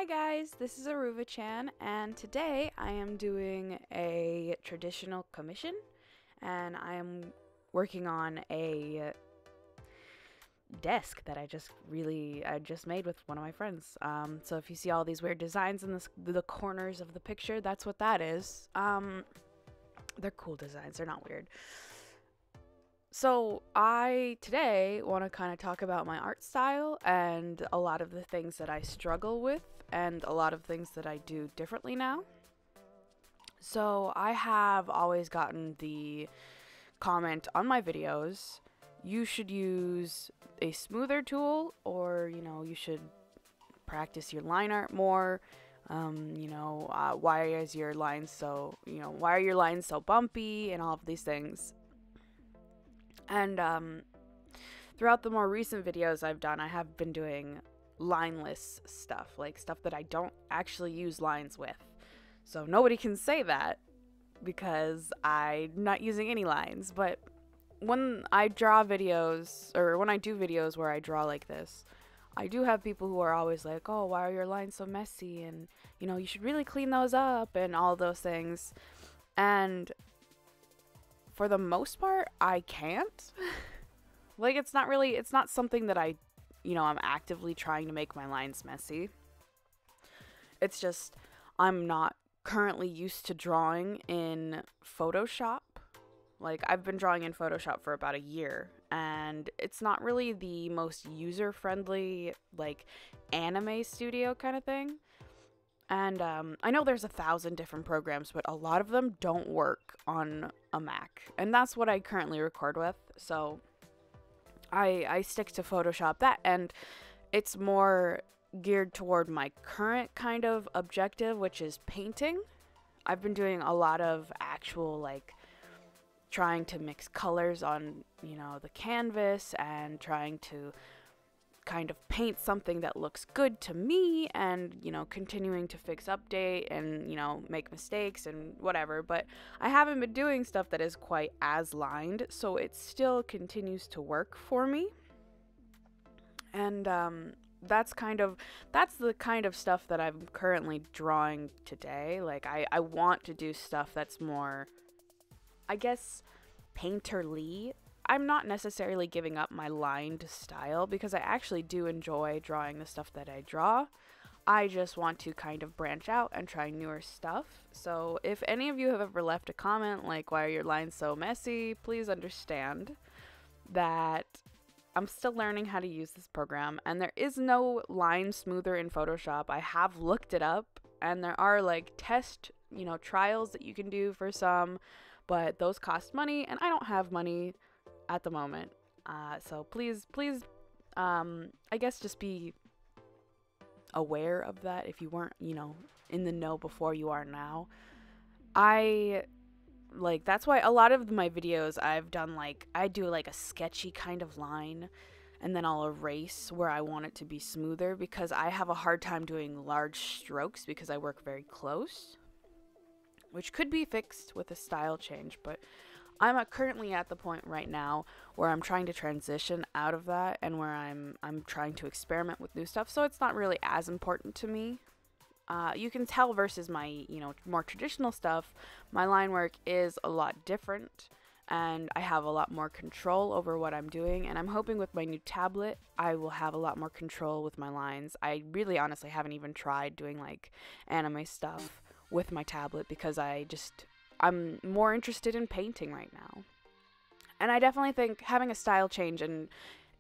Hi guys, this is AruvaChan, and today I am doing a traditional commission, and I am working on a desk that I just made with one of my friends. So if you see all these weird designs in the corners of the picture, that's what that is. They're cool designs, they're not weird. So I today want to kind of talk about my art style and a lot of the things that I struggle with and a lot of things that I do differently now. So I have always gotten the comment on my videos, you should use a smoother tool, or you should practice your line art more. Why are your lines so bumpy and all of these things. And throughout the more recent videos I've done, I have been doing lineless stuff, like stuff that I don't actually use lines with. So nobody can say that because I'm not using any lines. But when I draw videos, or when I do videos where I draw like this, I do have people who are always like, oh, why are your lines so messy? And, you should really clean those up and all those things. And for the most part, I can't. Like, it's not something that I'm actively trying to make my lines messy. It's just, I'm not currently used to drawing in Photoshop. Like, I've been drawing in Photoshop for about a year, and it's not really the most user-friendly, like, anime studio kind of thing. And I know there's 1,000 different programs, but a lot of them don't work on a Mac. And that's what I currently record with. So I stick to Photoshop that, and it's more geared toward my current kind of objective, which is painting. I've been doing a lot of actual, like, trying to mix colors on, the canvas and trying to kind of paint something that looks good to me, and continuing to fix, update, and make mistakes and whatever. But I haven't been doing stuff that is quite as lined, so it still continues to work for me. And that's the kind of stuff that I'm currently drawing today. Like, I want to do stuff that's more, I guess, painterly. I'm not necessarily giving up my lined style because I actually do enjoy drawing the stuff that I draw. I just want to kind of branch out and try newer stuff. So if any of you have ever left a comment like, why are your lines so messy, please understand that I'm still learning how to use this program, and there is no line smoother in Photoshop. I have looked it up, and there are like test, trials that you can do for some, but those cost money, and I don't have money at the moment. So please, I guess just be aware of that if you weren't, in the know before you are now. That's why a lot of my videos I've done, like, I do like a sketchy kind of line, and then I'll erase where I want it to be smoother, because I have a hard time doing large strokes because I work very close, which could be fixed with a style change. But I'm currently at the point right now where I'm trying to transition out of that, and where I'm trying to experiment with new stuff, so it's not really as important to me. You can tell versus my, more traditional stuff, my line work is a lot different, and I have a lot more control over what I'm doing, and I'm hoping with my new tablet I will have a lot more control with my lines. I really honestly haven't even tried doing like anime stuff with my tablet because I'm more interested in painting right now. And I definitely think having a style change and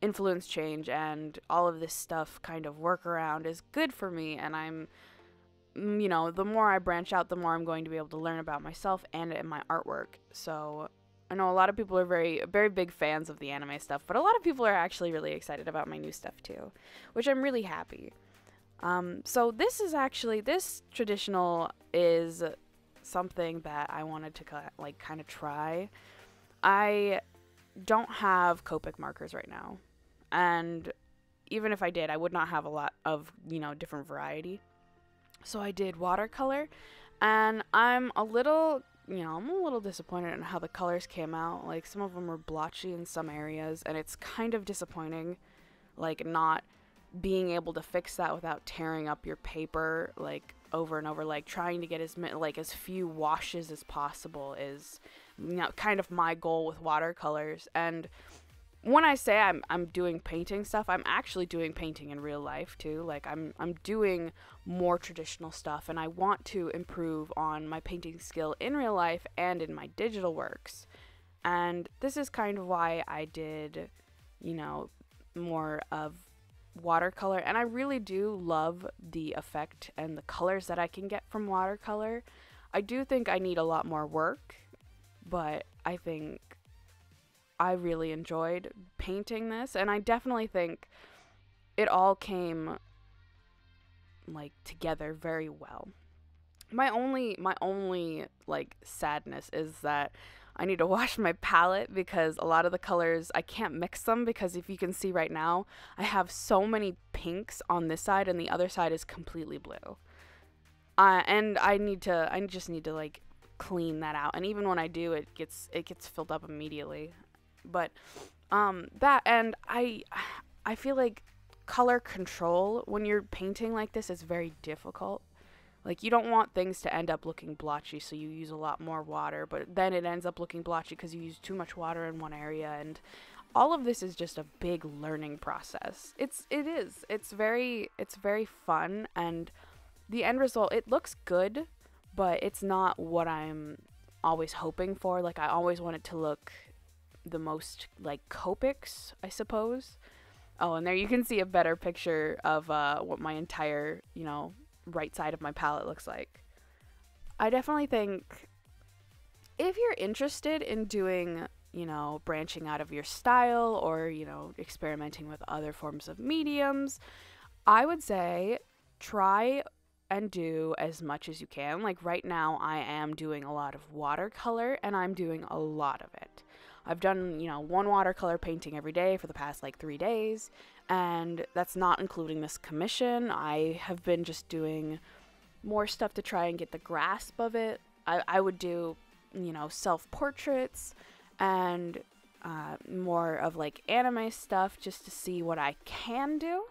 influence change and all of this stuff kind of work around is good for me, and I'm the more I branch out, the more I'm going to be able to learn about myself and my artwork. So I know a lot of people are very, very big fans of the anime stuff, but a lot of people are actually really excited about my new stuff too, which I'm really happy. So this traditional is something that I wanted to kind of try. I don't have Copic markers right now, and even if I did, I would not have a lot of different variety. So I did watercolor, and I'm a little disappointed in how the colors came out. Like, some of them were blotchy in some areas, and it's kind of disappointing, like, not being able to fix that without tearing up your paper like over and over, like trying to get as few washes as possible is, you know, kind of my goal with watercolors. And when I say I'm doing painting stuff, I'm actually doing painting in real life too. Like I'm doing more traditional stuff, and I want to improve on my painting skill in real life and in my digital works. And this is kind of why I did, you know, more of watercolor. And I really do love the effect and the colors that I can get from watercolor. I do think I need a lot more work, but I think I really enjoyed painting this, and I definitely think it all came like together very well. My only like sadness is that I need to wash my palette, because a lot of the colors I can't mix them, because if you can see right now, I have so many pinks on this side and the other side is completely blue. And I just need to like clean that out. And even when I do, it gets filled up immediately. But that, and I feel like color control when you're painting like this is very difficult. Like, you don't want things to end up looking blotchy, so you use a lot more water, but then it ends up looking blotchy because you use too much water in one area, and all of this is just a big learning process. It's very fun, and the end result, it looks good, but it's not what I'm always hoping for. Like, I always want it to look the most like Copics, I suppose. Oh, and there you can see a better picture of what my entire, you know, right side of my palette looks like. I definitely think if you're interested in doing, you know, branching out of your style, or, you know, experimenting with other forms of mediums, I would say try and do as much as you can. Like right now I am doing a lot of watercolor, and I'm doing a lot of it. I've done, you know, one watercolor painting every day for the past like 3 days, and that's not including this commission. I have been just doing more stuff to try and get the grasp of it. I would do, you know, self-portraits and more of like anime stuff just to see what I can do.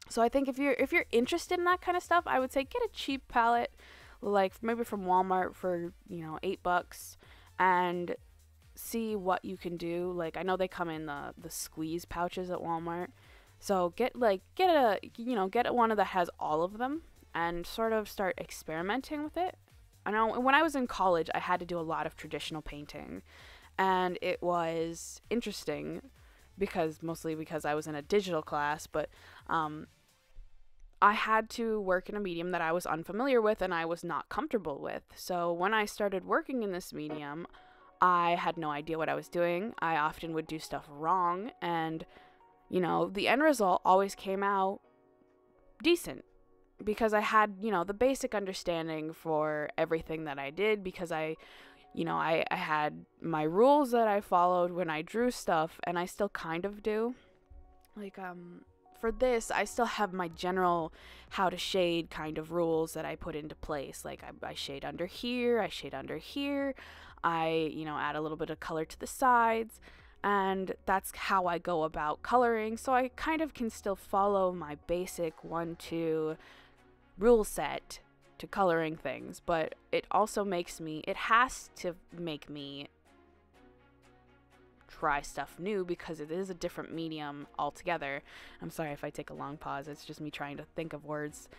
So I think if you're interested in that kind of stuff, I would say get a cheap palette, like maybe from Walmart for, you know, $8, and see what you can do. Like, I know they come in the squeeze pouches at Walmart, so get one that has all of them and sort of start experimenting with it. I know when I was in college, I had to do a lot of traditional painting, and it was interesting mostly because I was in a digital class, but I had to work in a medium that I was unfamiliar with and I was not comfortable with. So when I started working in this medium, I had no idea what I was doing. I often would do stuff wrong, and, you know, the end result always came out decent because I had, you know, the basic understanding for everything that I did, because I had my rules that I followed when I drew stuff, and I still kind of do. Like, for this, I still have my general how to shade kind of rules that I put into place. Like, I shade under here, I shade under here, I, you know, add a little bit of color to the sides, and that's how I go about coloring. So I kind of can still follow my basic 1-2 rule set to coloring things, but it has to make me try stuff new because it is a different medium altogether. I'm sorry if I take a long pause, it's just me trying to think of words.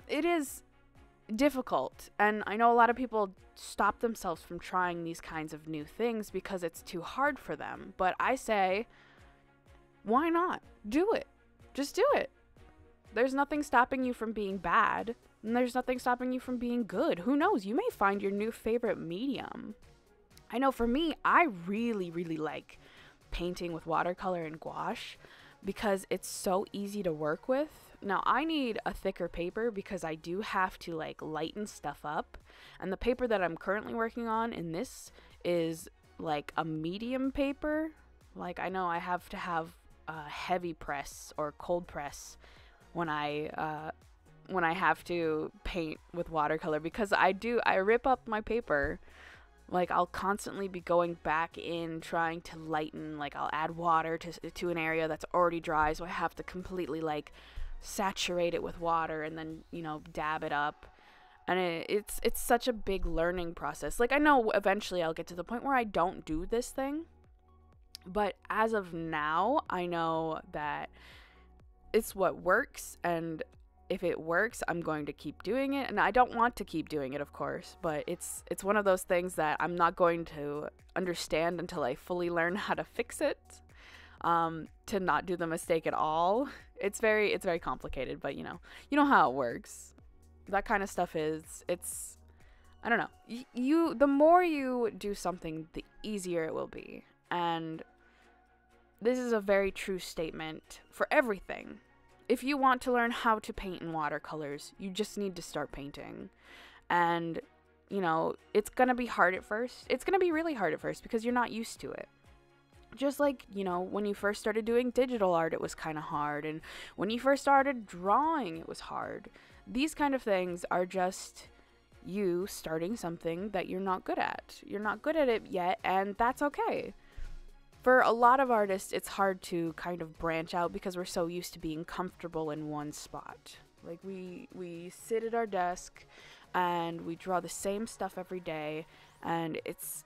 It is difficult, and I know a lot of people stop themselves from trying these kinds of new things because it's too hard for them, but I say, why not? Do it. Just do it. There's nothing stopping you from being bad, and there's nothing stopping you from being good. Who knows? You may find your new favorite medium. I know for me, I really, really like painting with watercolor and gouache because it's so easy to work with. Now, I need a thicker paper because I do have to like lighten stuff up. And the paper that I'm currently working on in this is like a medium paper. Like, I know I have to have a heavy press or cold press when I have to paint with watercolor, because I rip up my paper Like, I'll constantly be going back in trying to lighten. Like, I'll add water to an area that's already dry, so I have to completely, like, saturate it with water and then, you know, dab it up. And it's such a big learning process. Like, I know eventually I'll get to the point where I don't do this thing. But as of now, I know that it's what works, and if it works, I'm going to keep doing it. And I don't want to keep doing it, of course, but it's one of those things that I'm not going to understand until I fully learn how to fix it, to not do the mistake at all. It's very complicated, but you know how it works. That kind of stuff it's I don't know. The more you do something, the easier it will be. And this is a very true statement for everything. If you want to learn how to paint in watercolors, you just need to start painting. And, you know, it's going to be hard at first. It's going to be really hard at first because you're not used to it. Just like, you know, when you first started doing digital art, it was kind of hard. And when you first started drawing, it was hard. These kind of things are just you starting something that you're not good at. You're not good at it yet, and that's okay. For a lot of artists, it's hard to kind of branch out because we're so used to being comfortable in one spot. Like, we sit at our desk and we draw the same stuff every day, and it's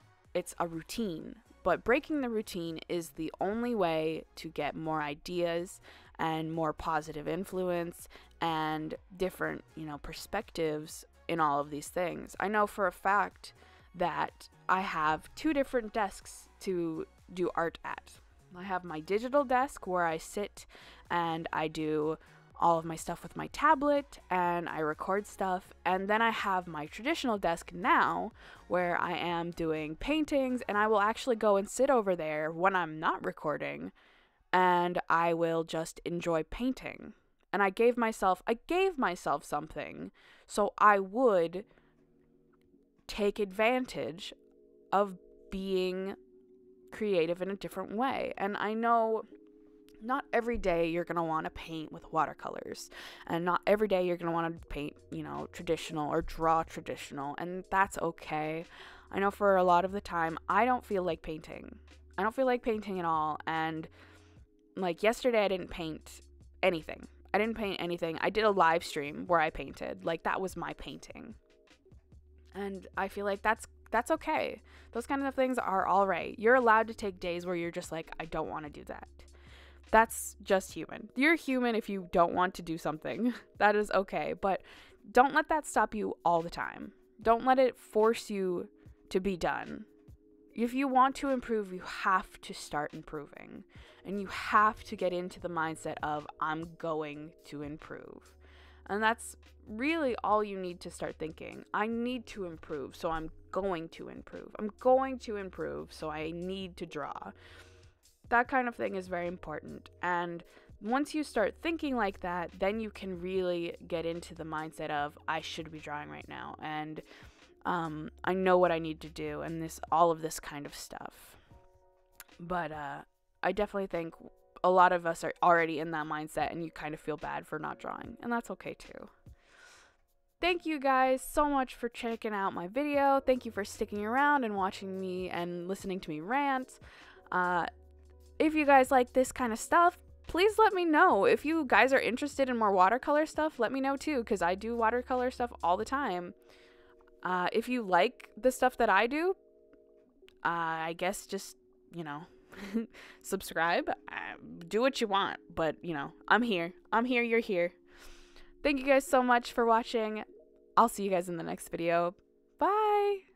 a routine. But breaking the routine is the only way to get more ideas and more positive influence and different, you know, perspectives in all of these things. I know for a fact that I have 2 different desks to do art at. I have my digital desk where I sit and I do all of my stuff with my tablet and I record stuff, and then I have my traditional desk now where I am doing paintings, and I will actually go and sit over there when I'm not recording and I will just enjoy painting. And I gave myself something so I would take advantage of being creative in a different way. And I know not every day you're going to want to paint with watercolors, and not every day you're going to want to paint, you know, traditional or draw traditional, and that's okay. I know for a lot of the time I don't feel like painting. I don't feel like painting at all. And like yesterday I didn't paint anything. I did a live stream where I painted. Like, that was my painting. And I feel like that's okay. Those kind of things are all right. You're allowed to take days where you're just like, I don't want to do that. That's just human. You're human if you don't want to do something. That is okay. But don't let that stop you all the time. Don't let it force you to be done. If you want to improve, you have to start improving. And you have to get into the mindset of, I'm going to improve. And that's really all you need to start thinking. I need to improve, so I'm going to improve. I'm going to improve, so I need to draw. That kind of thing is very important. And once you start thinking like that, then you can really get into the mindset of, I should be drawing right now. And I know what I need to do, and all of this kind of stuff. But I definitely think a lot of us are already in that mindset, and you kind of feel bad for not drawing, and that's okay too. Thank you guys so much for checking out my video. Thank you for sticking around and watching me and listening to me rant. If you guys like this kind of stuff, please let me know. If you guys are interested in more watercolor stuff, let me know too, because I do watercolor stuff all the time. If you like the stuff that I do, I guess just, you know, subscribe, do what you want, but you know, I'm here, you're here. Thank you guys so much for watching. I'll see you guys in the next video. Bye.